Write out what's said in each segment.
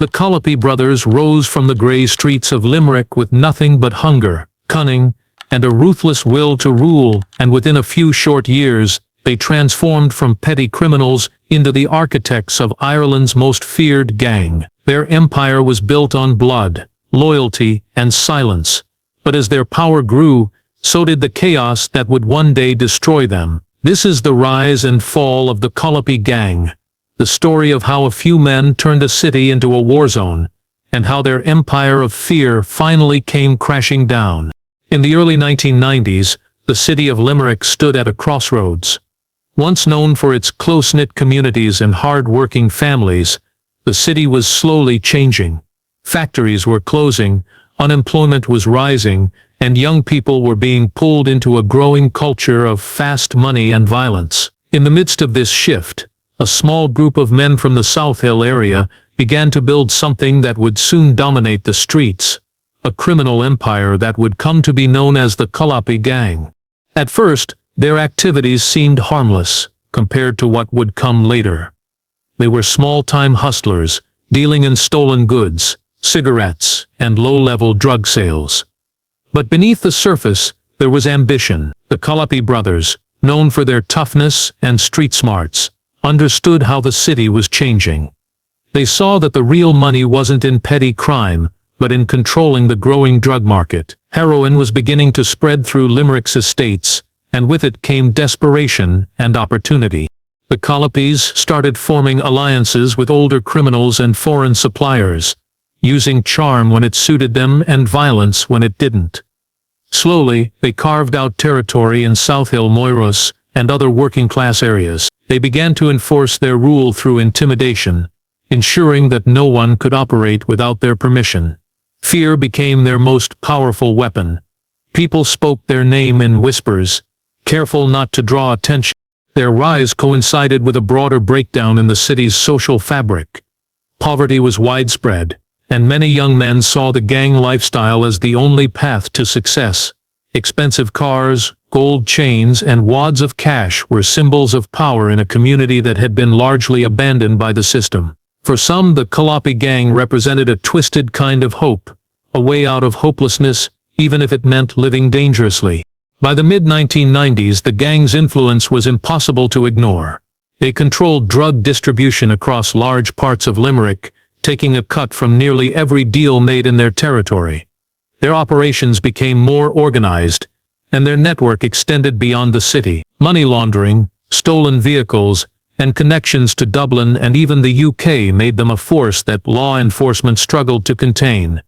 The Collopy brothers rose from the grey streets of Limerick with nothing but hunger, cunning, and a ruthless will to rule, and within a few short years, they transformed from petty criminals into the architects of Ireland's most feared gang. Their empire was built on blood, loyalty, and silence. But as their power grew, so did the chaos that would one day destroy them. This is the rise and fall of the Collopy Gang, the story of how a few men turned a city into a war zone, and how their empire of fear finally came crashing down. In the early 1990s, the city of Limerick stood at a crossroads. Once known for its close-knit communities and hard-working families, the city was slowly changing. Factories were closing, unemployment was rising, and young people were being pulled into a growing culture of fast money and violence. In the midst of this shift, a small group of men from the South Hill area began to build something that would soon dominate the streets, a criminal empire that would come to be known as the Collopy Gang. At first, their activities seemed harmless compared to what would come later. They were small-time hustlers, dealing in stolen goods, cigarettes, and low-level drug sales. But beneath the surface, there was ambition. The Collopy brothers, known for their toughness and street smarts, understood how the city was changing. They saw that the real money wasn't in petty crime, but in controlling the growing drug market. Heroin was beginning to spread through Limerick's estates, and with it came desperation and opportunity. The Collopys started forming alliances with older criminals and foreign suppliers, using charm when it suited them and violence when it didn't. Slowly, they carved out territory in South Hill, Moirus, and other working-class areas. They began to enforce their rule through intimidation, ensuring that no one could operate without their permission. Fear became their most powerful weapon. People spoke their name in whispers, careful not to draw attention. Their rise coincided with a broader breakdown in the city's social fabric. Poverty was widespread, and many young men saw the gang lifestyle as the only path to success. Expensive cars, gold chains, and wads of cash were symbols of power in a community that had been largely abandoned by the system. For some, the Collopy Gang represented a twisted kind of hope, a way out of hopelessness, even if it meant living dangerously. By the mid-1990s, the gang's influence was impossible to ignore. They controlled drug distribution across large parts of Limerick, taking a cut from nearly every deal made in their territory. Their operations became more organized, and their network extended beyond the city. Money laundering, stolen vehicles, and connections to Dublin and even the UK made them a force that law enforcement struggled to contain.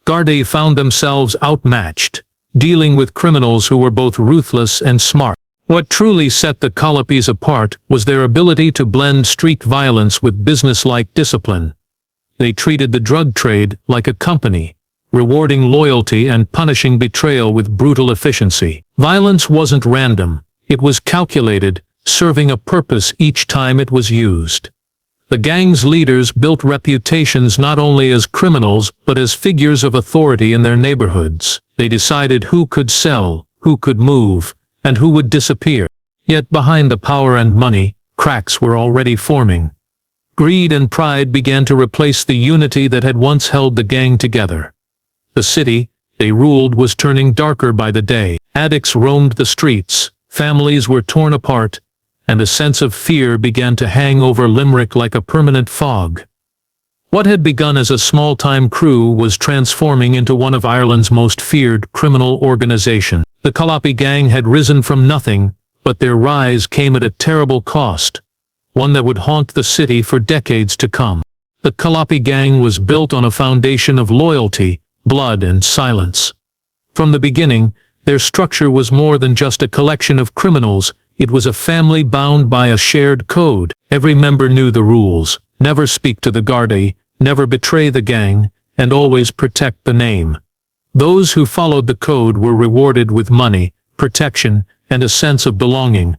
Gardaí found themselves outmatched, dealing with criminals who were both ruthless and smart. What truly set the Collopys apart was their ability to blend street violence with business-like discipline. They treated the drug trade like a company, rewarding loyalty and punishing betrayal with brutal efficiency. Violence wasn't random, it was calculated, serving a purpose each time it was used. The gang's leaders built reputations not only as criminals but as figures of authority in their neighborhoods. They decided who could sell, who could move, and who would disappear. Yet behind the power and money, cracks were already forming. Greed and pride began to replace the unity that had once held the gang together. The city they ruled was turning darker by the day. Addicts roamed the streets, families were torn apart, and a sense of fear began to hang over Limerick like a permanent fog. What had begun as a small-time crew was transforming into one of Ireland's most feared criminal organizations. The Collopy Gang had risen from nothing, but their rise came at a terrible cost, one that would haunt the city for decades to come. The Collopy Gang was built on a foundation of loyalty, blood, and silence. From the beginning, their structure was more than just a collection of criminals. It was a family bound by a shared code. Every member knew the rules: never speak to the Gardaí, never betray the gang, and always protect the name. Those who followed the code were rewarded with money, protection, and a sense of belonging.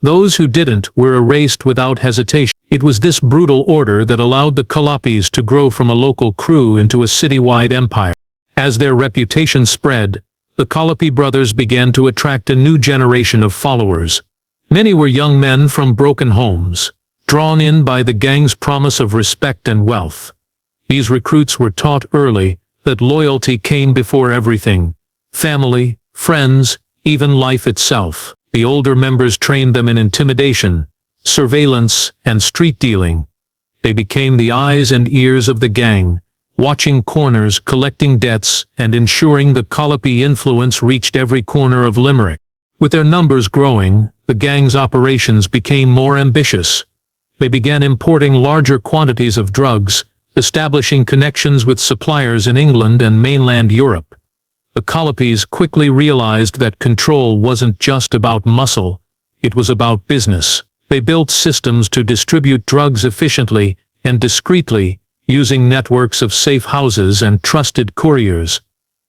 Those who didn't were erased without hesitation. It was this brutal order that allowed the Collopys to grow from a local crew into a citywide empire. As their reputation spread, the Collopy brothers began to attract a new generation of followers. Many were young men from broken homes, drawn in by the gang's promise of respect and wealth. These recruits were taught early that loyalty came before everything: family, friends, even life itself. The older members trained them in intimidation, surveillance, and street dealing. They became the eyes and ears of the gang, watching corners, collecting debts, and ensuring the Collopy influence reached every corner of Limerick. With their numbers growing, the gang's operations became more ambitious. They began importing larger quantities of drugs, establishing connections with suppliers in England and mainland Europe. The Collopys quickly realized that control wasn't just about muscle, it was about business. They built systems to distribute drugs efficiently and discreetly, using networks of safe houses and trusted couriers.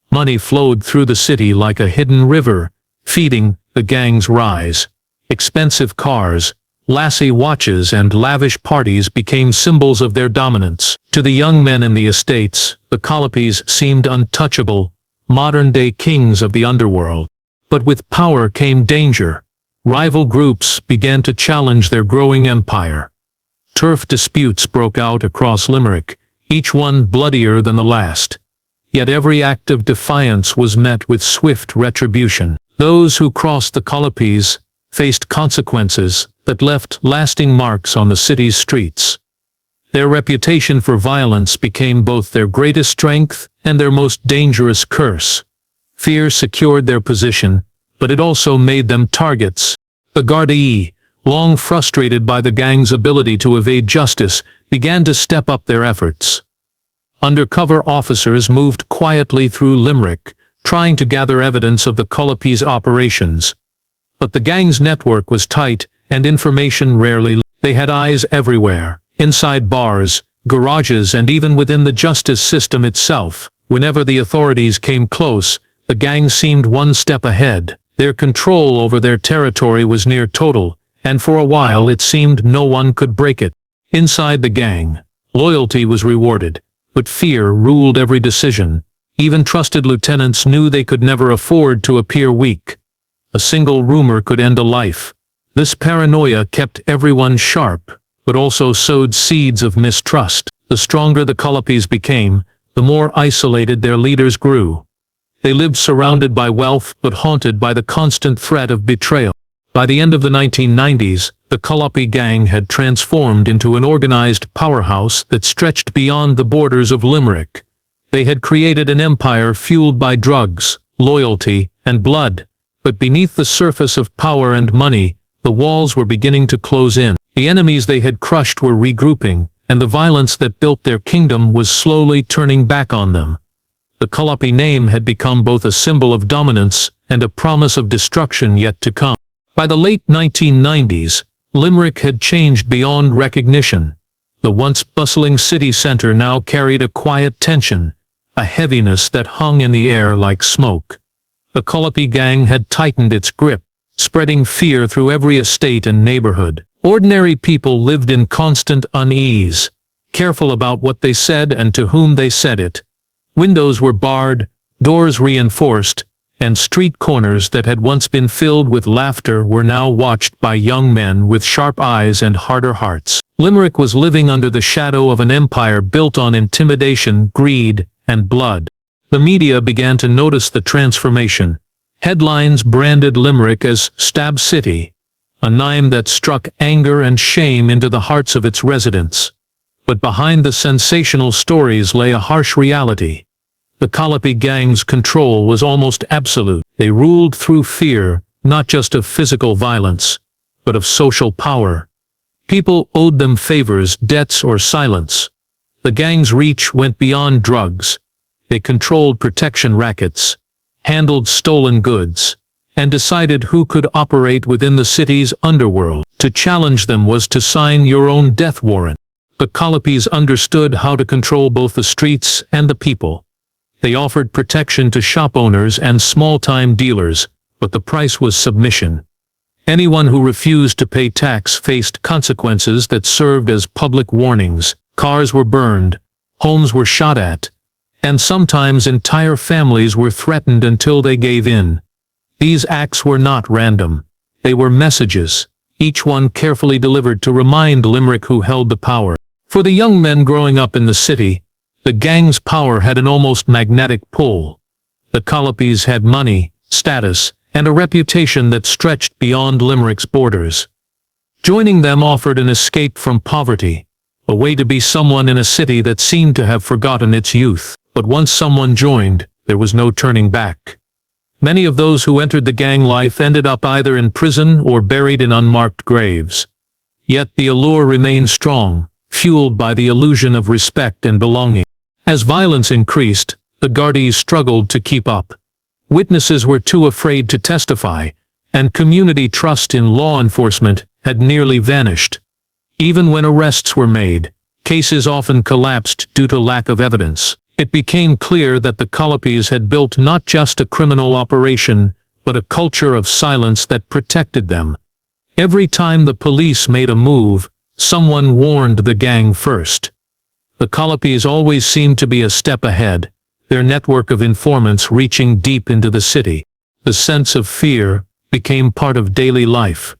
Money flowed through the city like a hidden river, feeding the gang's rise. Expensive cars, lassie watches, and lavish parties became symbols of their dominance. To the young men in the estates, the Collopys seemed untouchable, modern-day kings of the underworld. But with power came danger. Rival groups began to challenge their growing empire. Turf disputes broke out across Limerick, each one bloodier than the last. Yet every act of defiance was met with swift retribution. Those who crossed the Collopys faced consequences that left lasting marks on the city's streets. Their reputation for violence became both their greatest strength and their most dangerous curse. Fear secured their position, but it also made them targets. The Gardaí, long frustrated by the gang's ability to evade justice, began to step up their efforts. Undercover officers moved quietly through Limerick, trying to gather evidence of the Collopys' operations. But the gang's network was tight, and information rarely. They had eyes everywhere, inside bars, garages, and even within the justice system itself. Whenever the authorities came close, the gang seemed one step ahead. Their control over their territory was near total, and for a while it seemed no one could break it. Inside the gang, loyalty was rewarded, but fear ruled every decision. Even trusted lieutenants knew they could never afford to appear weak. A single rumor could end a life. This paranoia kept everyone sharp, but also sowed seeds of mistrust. The stronger the Collopys became, the more isolated their leaders grew. They lived surrounded by wealth but haunted by the constant threat of betrayal. By the end of the 1990s, the Collopy Gang had transformed into an organized powerhouse that stretched beyond the borders of Limerick. They had created an empire fueled by drugs, loyalty, and blood. But beneath the surface of power and money, the walls were beginning to close in. The enemies they had crushed were regrouping, and the violence that built their kingdom was slowly turning back on them. The Collopy name had become both a symbol of dominance and a promise of destruction yet to come. By the late 1990s, Limerick had changed beyond recognition. The once bustling city center now carried a quiet tension, a heaviness that hung in the air like smoke. The Collopy Gang had tightened its grip, spreading fear through every estate and neighborhood. Ordinary people lived in constant unease, careful about what they said and to whom they said it. Windows were barred, doors reinforced, and street corners that had once been filled with laughter were now watched by young men with sharp eyes and harder hearts. Limerick was living under the shadow of an empire built on intimidation, greed, and blood. The media began to notice the transformation. Headlines branded Limerick as Stab City, a name that struck anger and shame into the hearts of its residents. But behind the sensational stories lay a harsh reality. The Collopy Gang's control was almost absolute. They ruled through fear, not just of physical violence, but of social power. People owed them favors, debts, or silence. The gang's reach went beyond drugs. They controlled protection rackets, handled stolen goods, and decided who could operate within the city's underworld. To challenge them was to sign your own death warrant. The Collopys understood how to control both the streets and the people. They offered protection to shop owners and small-time dealers, but the price was submission. Anyone who refused to pay tax faced consequences that served as public warnings. Cars were burned, homes were shot at, and sometimes entire families were threatened until they gave in. These acts were not random. They were messages, each one carefully delivered to remind Limerick who held the power. For the young men growing up in the city, The gang's power had an almost magnetic pull. The Collopys had money, status, and a reputation that stretched beyond Limerick's borders. Joining them offered an escape from poverty, a way to be someone in a city that seemed to have forgotten its youth. But once someone joined, there was no turning back. Many of those who entered the gang life ended up either in prison or buried in unmarked graves. Yet the allure remained strong, fueled by the illusion of respect and belonging. As violence increased, the Gardaí struggled to keep up. Witnesses were too afraid to testify, and community trust in law enforcement had nearly vanished. Even when arrests were made, cases often collapsed due to lack of evidence. It became clear that the Collopys had built not just a criminal operation, but a culture of silence that protected them. Every time the police made a move, someone warned the gang first. The Collopys always seemed to be a step ahead, their network of informants reaching deep into the city. The sense of fear became part of daily life.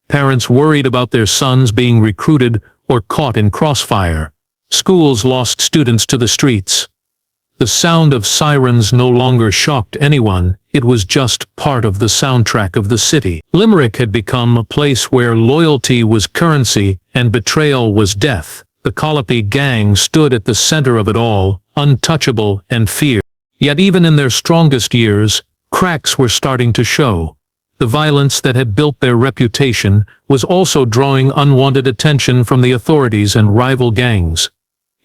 Parents worried about their sons being recruited or caught in crossfire. Schools lost students to the streets. The sound of sirens no longer shocked anyone, it was just part of the soundtrack of the city. Limerick had become a place where loyalty was currency and betrayal was death. The Collopy Gang stood at the center of it all, untouchable and feared. Yet even in their strongest years, cracks were starting to show. The violence that had built their reputation was also drawing unwanted attention from the authorities and rival gangs.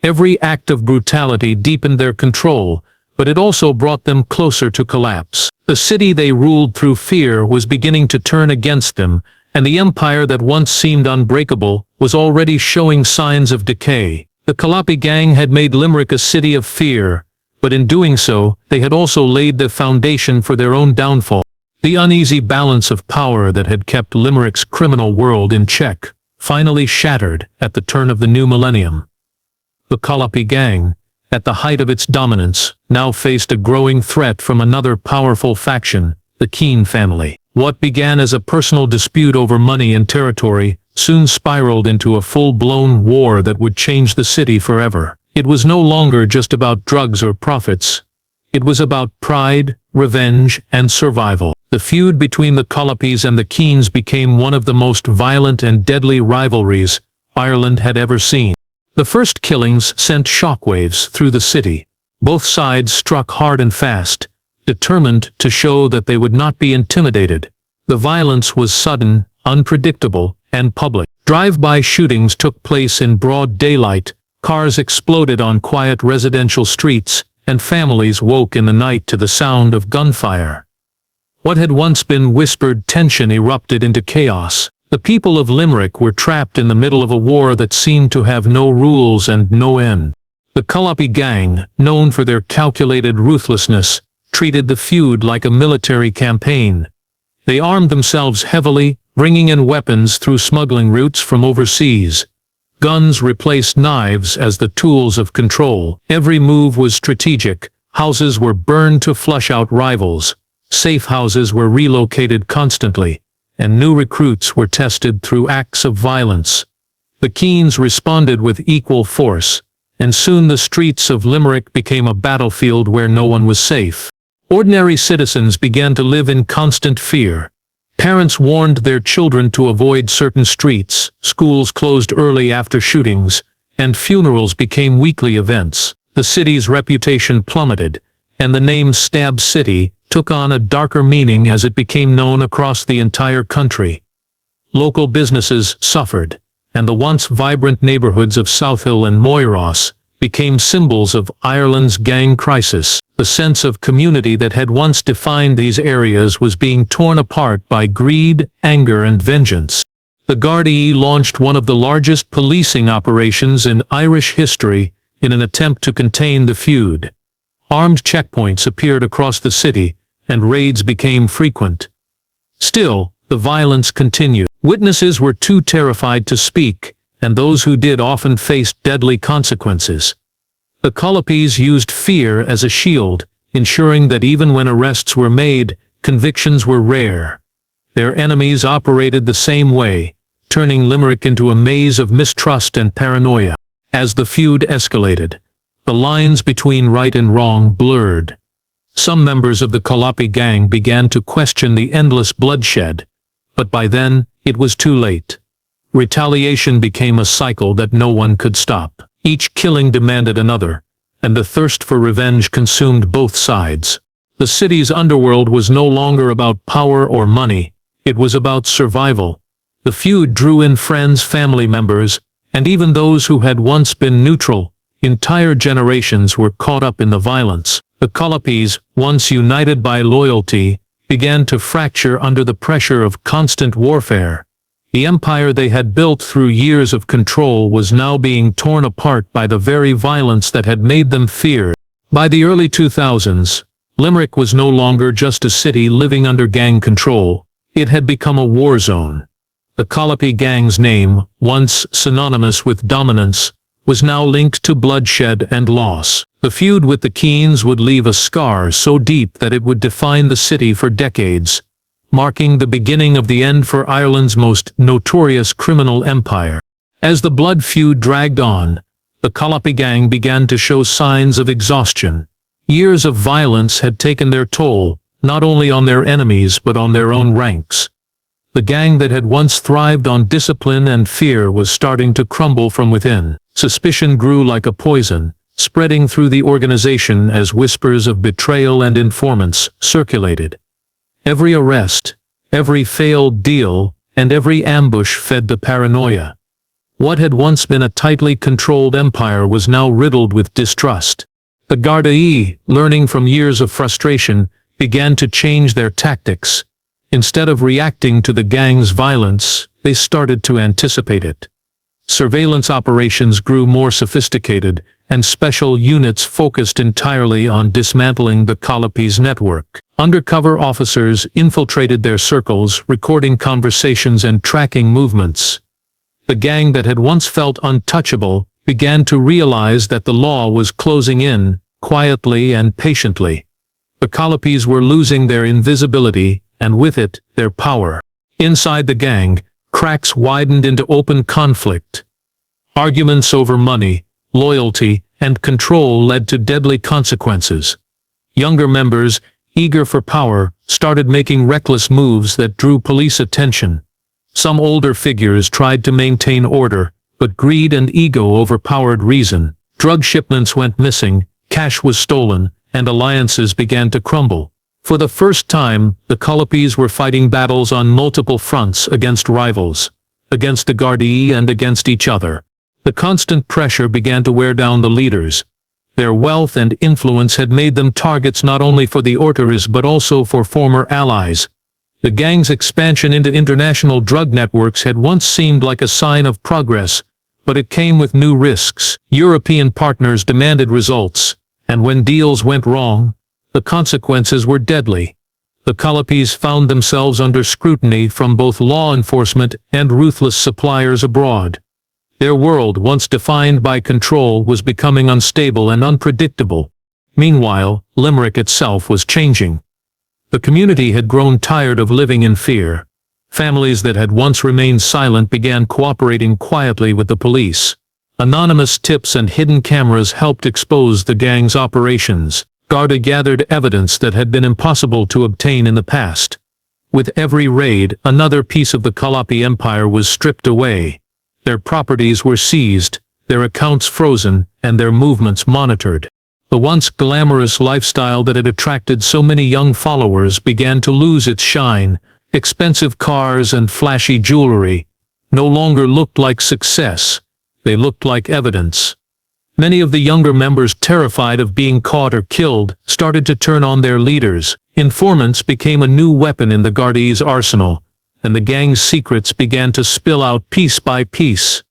Every act of brutality deepened their control, but it also brought them closer to collapse. The city they ruled through fear was beginning to turn against them, and the empire that once seemed unbreakable was already showing signs of decay. The Collopy Gang had made Limerick a city of fear, but in doing so, they had also laid the foundation for their own downfall. The uneasy balance of power that had kept Limerick's criminal world in check finally shattered at the turn of the new millennium. The Collopy Gang, at the height of its dominance, now faced a growing threat from another powerful faction, the Keane family. What began as a personal dispute over money and territory soon spiraled into a full-blown war that would change the city forever. It was no longer just about drugs or profits. It was about pride, revenge, and survival. The feud between the Collopys and the Keanes became one of the most violent and deadly rivalries Ireland had ever seen. The first killings sent shockwaves through the city. Both sides struck hard and fast, determined to show that they would not be intimidated. The violence was sudden, unpredictable, and public. Drive-by shootings took place in broad daylight, cars exploded on quiet residential streets, and families woke in the night to the sound of gunfire. What had once been whispered tension erupted into chaos. The people of Limerick were trapped in the middle of a war that seemed to have no rules and no end. The Collopy Gang, known for their calculated ruthlessness, treated the feud like a military campaign. They armed themselves heavily, bringing in weapons through smuggling routes from overseas. Guns replaced knives as the tools of control. Every move was strategic. Houses were burned to flush out rivals. Safe houses were relocated constantly, and new recruits were tested through acts of violence. The Keanes responded with equal force, and soon the streets of Limerick became a battlefield where no one was safe. Ordinary citizens began to live in constant fear. Parents warned their children to avoid certain streets, schools closed early after shootings, and funerals became weekly events. The city's reputation plummeted, and the name Stab City took on a darker meaning as it became known across the entire country. Local businesses suffered, and the once vibrant neighborhoods of Southill and Moyross became symbols of Ireland's gang crisis. The sense of community that had once defined these areas was being torn apart by greed, anger, and vengeance. The Gardaí launched one of the largest policing operations in Irish history in an attempt to contain the feud. Armed checkpoints appeared across the city, and raids became frequent. Still, the violence continued. Witnesses were too terrified to speak, and those who did often faced deadly consequences. The Collopys used fear as a shield, ensuring that even when arrests were made, convictions were rare. Their enemies operated the same way, turning Limerick into a maze of mistrust and paranoia. As the feud escalated, The lines between right and wrong blurred. Some members of the Collopy Gang began to question the endless bloodshed, but by then, it was too late. Retaliation became a cycle that no one could stop. Each killing demanded another, and the thirst for revenge consumed both sides. The city's underworld was no longer about power or money, it was about survival. The feud drew in friends, family members, and even those who had once been neutral. Entire generations were caught up in the violence. The Collopys, once united by loyalty, began to fracture under the pressure of constant warfare. The empire they had built through years of control was now being torn apart by the very violence that had made them feared. By the early 2000s, Limerick was no longer just a city living under gang control. It had become a war zone. The Collopy Gang's name, once synonymous with dominance, was now linked to bloodshed and loss. The feud with the Keens would leave a scar so deep that it would define the city for decades, marking the beginning of the end for Ireland's most notorious criminal empire. As the blood feud dragged on, the Collopy Gang began to show signs of exhaustion. Years of violence had taken their toll, not only on their enemies but on their own ranks. The gang that had once thrived on discipline and fear was starting to crumble from within. Suspicion grew like a poison, spreading through the organization as whispers of betrayal and informants circulated. Every arrest, every failed deal, and every ambush fed the paranoia. What had once been a tightly controlled empire was now riddled with distrust. The Gardaí, learning from years of frustration, began to change their tactics. Instead of reacting to the gang's violence, they started to anticipate it. Surveillance operations grew more sophisticated, and special units focused entirely on dismantling the Collopys' network. Undercover officers infiltrated their circles, recording conversations and tracking movements. The gang that had once felt untouchable began to realize that the law was closing in, quietly and patiently. The Collopys were losing their invisibility, and with it, their power. Inside the gang, cracks widened into open conflict. Arguments over money, loyalty, and control led to deadly consequences. Younger members, eager for power, started making reckless moves that drew police attention. Some older figures tried to maintain order, but greed and ego overpowered reason. Drug shipments went missing, cash was stolen, and alliances began to crumble. For the first time, the Collopys were fighting battles on multiple fronts against rivals, against the Gardaí and against each other. The constant pressure began to wear down the leaders. Their wealth and influence had made them targets not only for the Notorious but also for former allies. The gang's expansion into international drug networks had once seemed like a sign of progress, but it came with new risks. European partners demanded results, and when deals went wrong, the consequences were deadly. The Collopys found themselves under scrutiny from both law enforcement and ruthless suppliers abroad. Their world, once defined by control, was becoming unstable and unpredictable. Meanwhile, Limerick itself was changing. The community had grown tired of living in fear. Families that had once remained silent began cooperating quietly with the police. Anonymous tips and hidden cameras helped expose the gang's operations. Garda gathered evidence that had been impossible to obtain in the past. With every raid, another piece of the Collopy empire was stripped away. Their properties were seized, their accounts frozen, and their movements monitored. The once glamorous lifestyle that had attracted so many young followers began to lose its shine. Expensive cars and flashy jewelry no longer looked like success, they looked like evidence. Many of the younger members, terrified of being caught or killed, started to turn on their leaders. Informants became a new weapon in the Gardaí's arsenal, and the gang's secrets began to spill out piece by piece.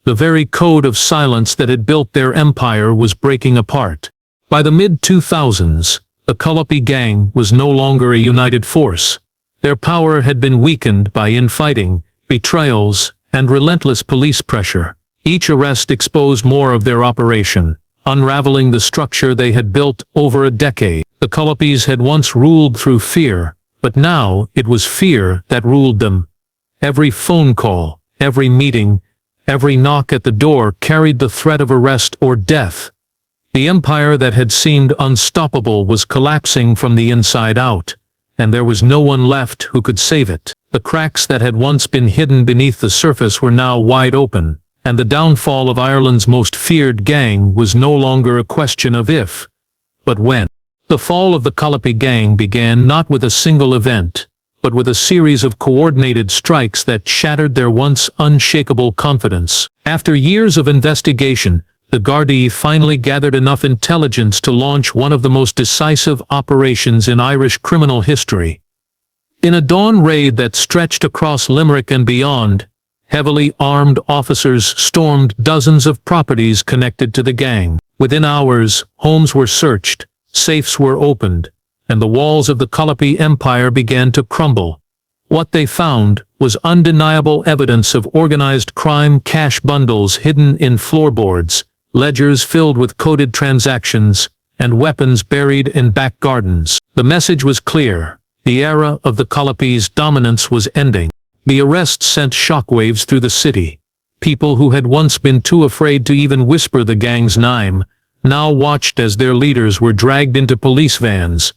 The very code of silence that had built their empire was breaking apart. By the mid-2000s, the Collopy Gang was no longer a united force. Their power had been weakened by infighting, betrayals, and relentless police pressure. Each arrest exposed more of their operation, unraveling the structure they had built over a decade. The Collopys had once ruled through fear, but now it was fear that ruled them. Every phone call, every meeting, every knock at the door carried the threat of arrest or death. The empire that had seemed unstoppable was collapsing from the inside out, and there was no one left who could save it. The cracks that had once been hidden beneath the surface were now wide open, and the downfall of Ireland's most feared gang was no longer a question of if, but when. The fall of the Collopy Gang began not with a single event, but with a series of coordinated strikes that shattered their once unshakable confidence. After years of investigation, the Gardaí finally gathered enough intelligence to launch one of the most decisive operations in Irish criminal history. In a dawn raid that stretched across Limerick and beyond, heavily armed officers stormed dozens of properties connected to the gang. Within hours, homes were searched, safes were opened, and the walls of the Collopy Empire began to crumble. What they found was undeniable evidence of organized crime: cash bundles hidden in floorboards, ledgers filled with coded transactions, and weapons buried in back gardens. The message was clear: the era of the Collopy's dominance was ending. The arrests sent shockwaves through the city. People who had once been too afraid to even whisper the gang's name now watched as their leaders were dragged into police vans.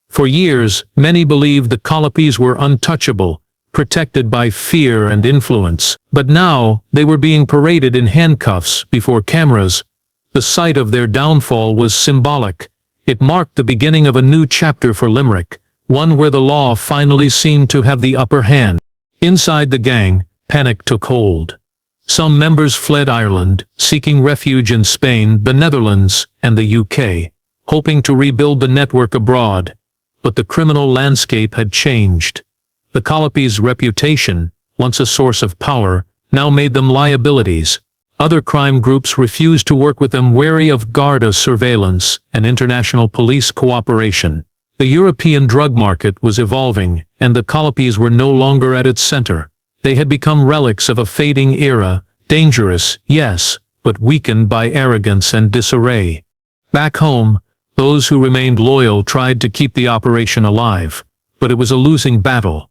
For years, many believed the Collopys were untouchable, protected by fear and influence. But now, they were being paraded in handcuffs before cameras. The sight of their downfall was symbolic. It marked the beginning of a new chapter for Limerick, one where the law finally seemed to have the upper hand. Inside the gang, panic took hold. Some members fled Ireland, seeking refuge in Spain, the Netherlands, and the UK, hoping to rebuild the network abroad. But the criminal landscape had changed. The Collopy's reputation, once a source of power, now made them liabilities. Other crime groups refused to work with them, wary of Garda surveillance and international police cooperation. The European drug market was evolving, and the Collopys were no longer at its center. They had become relics of a fading era, dangerous, yes, but weakened by arrogance and disarray. Back home, those who remained loyal tried to keep the operation alive, but it was a losing battle.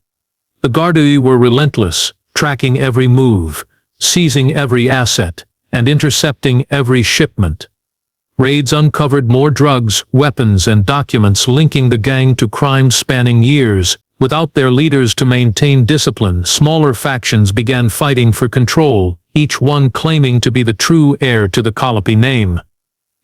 The Gardaí were relentless, tracking every move, seizing every asset, and intercepting every shipment. Raids uncovered more drugs, weapons, and documents linking the gang to crimes spanning years. Without their leaders to maintain discipline, smaller factions began fighting for control, each one claiming to be the true heir to the Collopy name.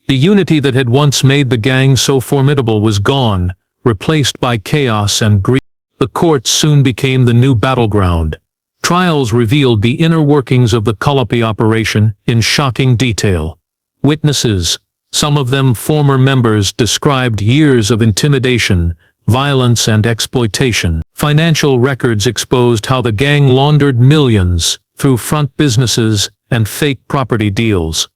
The unity that had once made the gang so formidable was gone, replaced by chaos and greed. The courts soon became the new battleground. Trials revealed the inner workings of the Collopy operation in shocking detail. Witnesses, some of them former members, described years of intimidation, violence, and exploitation. Financial records exposed how the gang laundered millions through front businesses and fake property deals.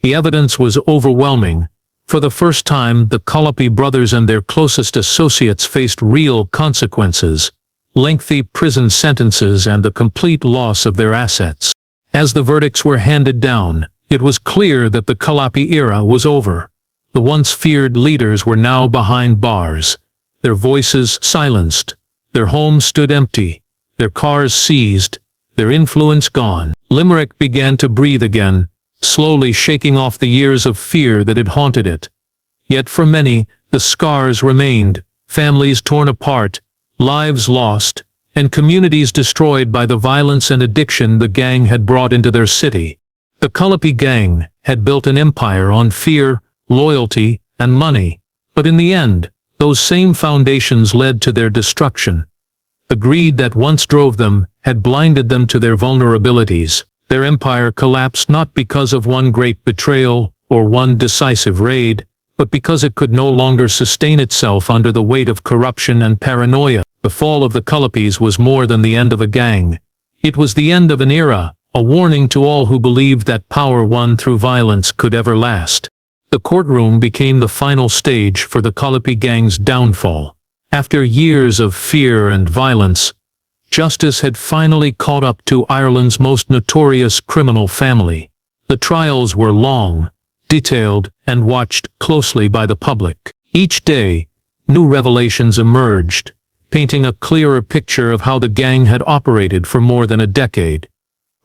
The evidence was overwhelming. For the first time, the Collopy brothers and their closest associates faced real consequences: lengthy prison sentences and the complete loss of their assets. As the verdicts were handed down, it was clear that the Collopy era was over. The once feared leaders were now behind bars, their voices silenced, their homes stood empty, their cars seized, their influence gone. Limerick began to breathe again, slowly shaking off the years of fear that had haunted it. Yet for many, the scars remained: families torn apart, lives lost, and communities destroyed by the violence and addiction the gang had brought into their city. The Collopy Gang had built an empire on fear, loyalty, and money, but in the end, those same foundations led to their destruction. The greed that once drove them had blinded them to their vulnerabilities. Their empire collapsed not because of one great betrayal or one decisive raid, but because it could no longer sustain itself under the weight of corruption and paranoia. The fall of the Collopys was more than the end of a gang. It was the end of an era, a warning to all who believed that power won through violence could ever last. The courtroom became the final stage for the Collopy Gang's downfall. After years of fear and violence, justice had finally caught up to Ireland's most notorious criminal family. The trials were long, detailed, and watched closely by the public. Each day, new revelations emerged, painting a clearer picture of how the gang had operated for more than a decade.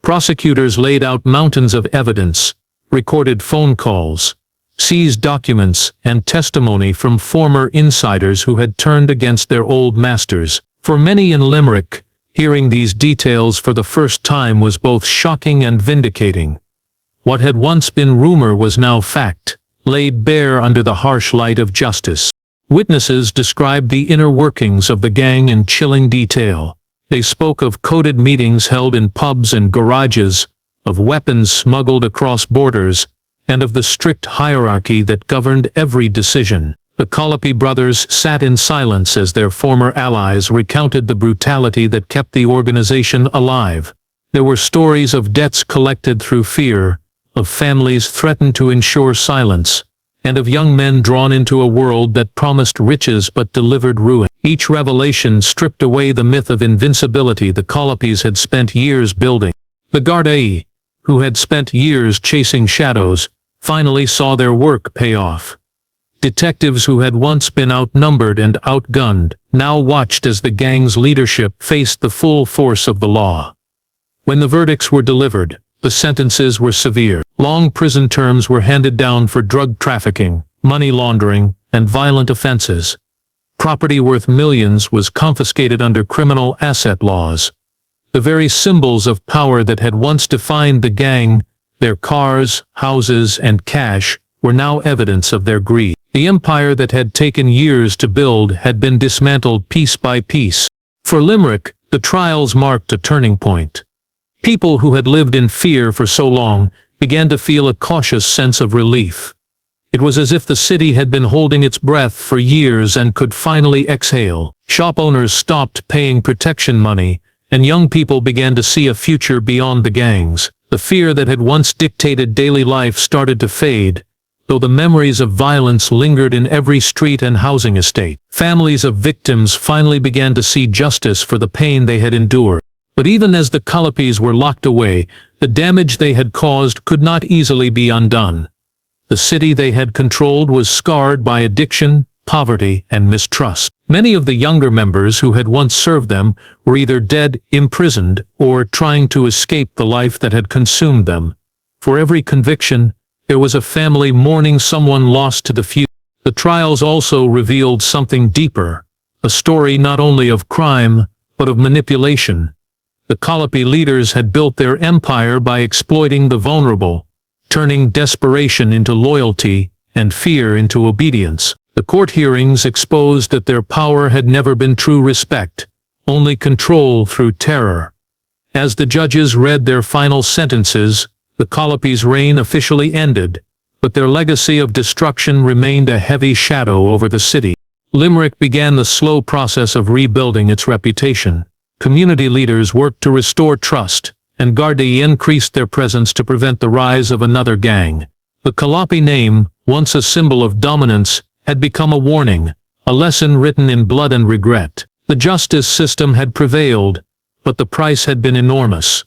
Prosecutors laid out mountains of evidence, recorded phone calls, seized documents and testimony from former insiders who had turned against their old masters. For many in Limerick, hearing these details for the first time was both shocking and vindicating. What had once been rumor was now fact, laid bare under the harsh light of justice. Witnesses described the inner workings of the gang in chilling detail. They spoke of coded meetings held in pubs and garages, of weapons smuggled across borders, and of the strict hierarchy that governed every decision. The Collopy brothers sat in silence as their former allies recounted the brutality that kept the organization alive. There were stories of debts collected through fear, of families threatened to ensure silence, and of young men drawn into a world that promised riches but delivered ruin. Each revelation stripped away the myth of invincibility the Collopys had spent years building. The Gardaí, who had spent years chasing shadows, finally saw their work pay off. Detectives who had once been outnumbered and outgunned now watched as the gang's leadership faced the full force of the law. When the verdicts were delivered, the sentences were severe. Long prison terms were handed down for drug trafficking, money laundering, and violent offenses. Property worth millions was confiscated under criminal asset laws. The very symbols of power that had once defined the gang, their cars, houses, and cash, were now evidence of their greed. The empire that had taken years to build had been dismantled piece by piece. For Limerick, the trials marked a turning point. People who had lived in fear for so long began to feel a cautious sense of relief. It was as if the city had been holding its breath for years and could finally exhale. Shop owners stopped paying protection money, and young people began to see a future beyond the gangs. The fear that had once dictated daily life started to fade, though the memories of violence lingered in every street and housing estate. Families of victims finally began to see justice for the pain they had endured. But even as the Collopys were locked away, the damage they had caused could not easily be undone. The city they had controlled was scarred by addiction, poverty, and mistrust. Many of the younger members who had once served them were either dead, imprisoned, or trying to escape the life that had consumed them. For every conviction, there was a family mourning someone lost to the feud. The trials also revealed something deeper, a story not only of crime, but of manipulation. The Collopy leaders had built their empire by exploiting the vulnerable, turning desperation into loyalty and fear into obedience. The court hearings exposed that their power had never been true respect, only control through terror. As the judges read their final sentences, the Collopys' reign officially ended, but their legacy of destruction remained a heavy shadow over the city. Limerick began the slow process of rebuilding its reputation. Community leaders worked to restore trust, and Gardaí increased their presence to prevent the rise of another gang. The Collopy name, once a symbol of dominance, had become a warning, a lesson written in blood and regret. The justice system had prevailed, but the price had been enormous.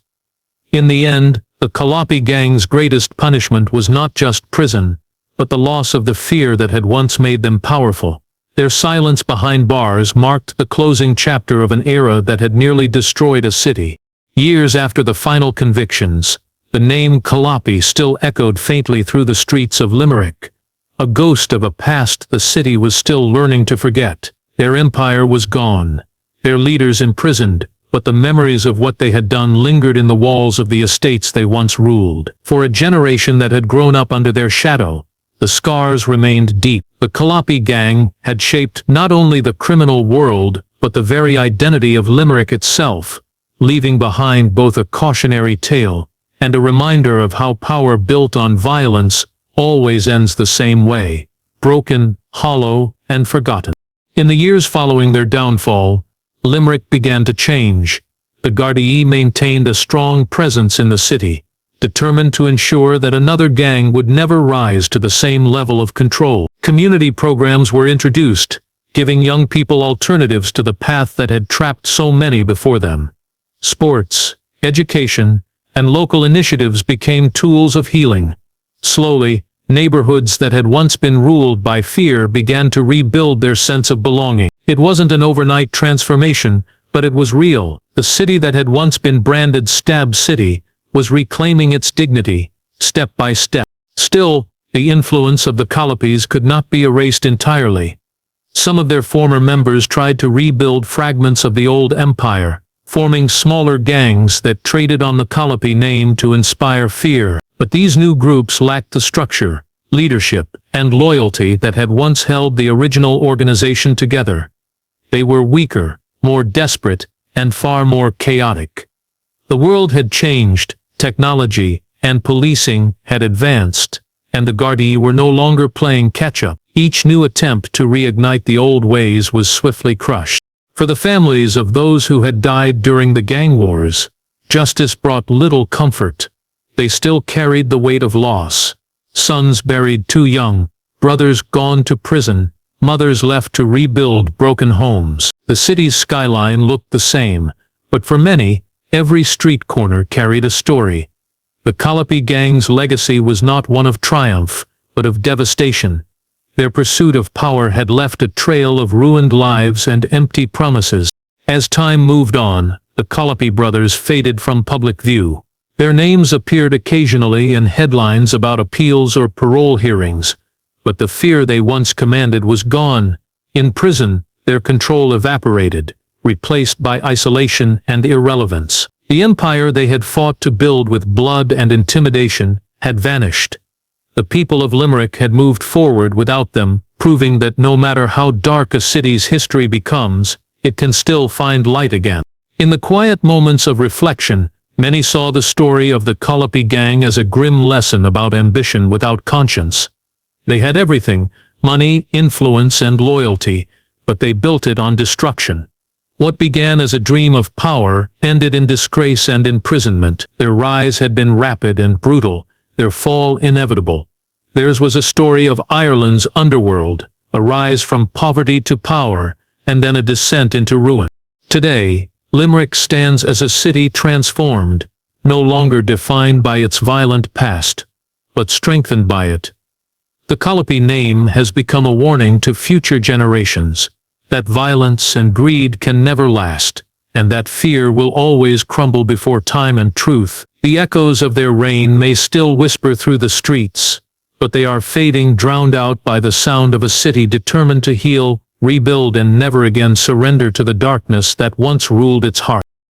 In the end, the Collopy Gang's greatest punishment was not just prison, but the loss of the fear that had once made them powerful. Their silence behind bars marked the closing chapter of an era that had nearly destroyed a city. Years after the final convictions, the name Collopy still echoed faintly through the streets of Limerick, a ghost of a past the city was still learning to forget. Their empire was gone, their leaders imprisoned, but the memories of what they had done lingered in the walls of the estates they once ruled. For a generation that had grown up under their shadow, the scars remained deep. The Collopy Gang had shaped not only the criminal world, but the very identity of Limerick itself, leaving behind both a cautionary tale and a reminder of how power built on violence always ends the same way, broken, hollow, and forgotten. In the years following their downfall, Limerick began to change. The Gardaí maintained a strong presence in the city, determined to ensure that another gang would never rise to the same level of control. Community programs were introduced, giving young people alternatives to the path that had trapped so many before them. Sports, education, and local initiatives became tools of healing. Slowly, neighborhoods that had once been ruled by fear began to rebuild their sense of belonging. It wasn't an overnight transformation, but it was real. The city that had once been branded Stab City was reclaiming its dignity, step by step. Still, The influence of the Collopys could not be erased entirely. Some of their former members tried to rebuild fragments of the old empire, forming smaller gangs that traded on the Collopy name to inspire fear. But these new groups lacked the structure, leadership, and loyalty that had once held the original organization together. They were weaker, more desperate, and far more chaotic. The world had changed, technology and policing had advanced, and the Gardaí were no longer playing catch-up. Each new attempt to reignite the old ways was swiftly crushed. For the families of those who had died during the gang wars, justice brought little comfort. They still carried the weight of loss. Sons buried too young, brothers gone to prison, mothers left to rebuild broken homes. The city's skyline looked the same, but for many, every street corner carried a story. The Collopy Gang's legacy was not one of triumph, but of devastation. Their pursuit of power had left a trail of ruined lives and empty promises. As time moved on, the Collopy brothers faded from public view. Their names appeared occasionally in headlines about appeals or parole hearings, but the fear they once commanded was gone. In prison, their control evaporated, replaced by isolation and irrelevance. The empire they had fought to build with blood and intimidation had vanished. The people of Limerick had moved forward without them, proving that no matter how dark a city's history becomes, it can still find light again. In the quiet moments of reflection, many saw the story of the Collopy Gang as a grim lesson about ambition without conscience. They had everything, money, influence, and loyalty, but they built it on destruction. What began as a dream of power ended in disgrace and imprisonment. Their rise had been rapid and brutal, their fall inevitable. Theirs was a story of Ireland's underworld, a rise from poverty to power, and then a descent into ruin. Today, Limerick stands as a city transformed, no longer defined by its violent past, but strengthened by it. The Collopy name has become a warning to future generations, that violence and greed can never last, and that fear will always crumble before time and truth. The echoes of their reign may still whisper through the streets, but they are fading, drowned out by the sound of a city determined to heal, rebuild, and never again surrender to the darkness that once ruled its heart.